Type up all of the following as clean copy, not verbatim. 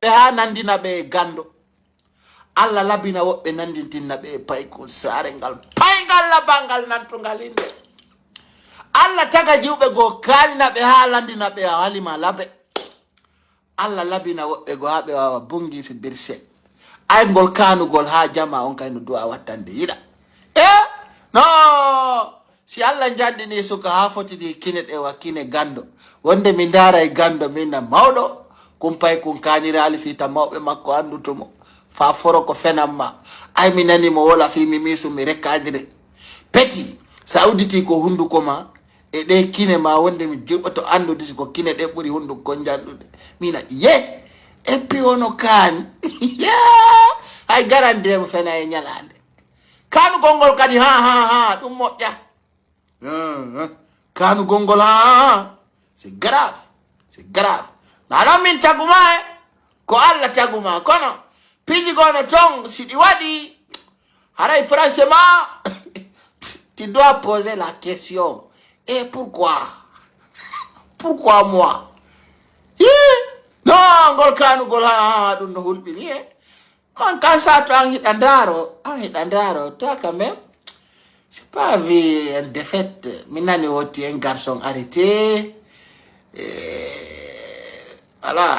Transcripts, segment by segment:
be ha nandina be gando alla labina wobbe nandintinna be payko sare ngal paygal labangal nantungal inde alla taga jiwbe go kalina be ha landina be halima labe alla labina wobbe go habe wawa bungi si birse ay ngol kanugol ha jama on kayno du'a wattande yida no si alla jandini suka ha fotidi kine de wakine gando wonde mi ndara e gando minna mawdo kumpay kun kanirali fita mawbe makko andutumo fa foro ko fenamma ay mi nani mo wala fi mi misu mi rekadire peti sauditi ko hunduko ma e de kine ma wonde mi jirbato andude ko kine de buri hunduko ko jandude mina ye e pi wono kan ay garande mo fena e nyalande kanu gongol kadi ha dum moƴƴa kanu gongol ha c'est grave nana min taguma ko alla taguma kono piji gono tong si di wadi haray franchement tu dois poser la question et pourquoi moi no ngol kanu gol ha dum no hulbini man kan sa to an hidandaro to quand même j'ai pas vu une défaite minani woti un garçon arrêté voilà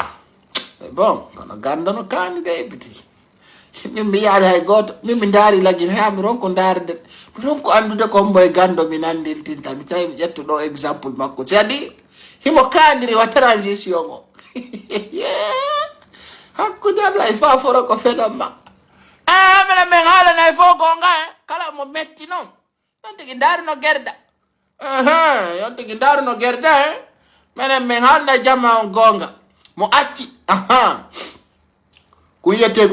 bon kono gandono kani de biti mi yaade hay goto mi ndari lagi ha mi ronko ndarde mi ronko andude ko mboy gando mi nandin tinta mi tay mi jetto do exemple makko c'est-à-dire himo kandiri wa transition o hakkude Allah e fa foro ko fenamma mena men hala nay fo gonga kala mo metti non yonte ki ndaruno gerda yonte ki ndaruno gerda menen men hala jama on gonga mo acci ku yete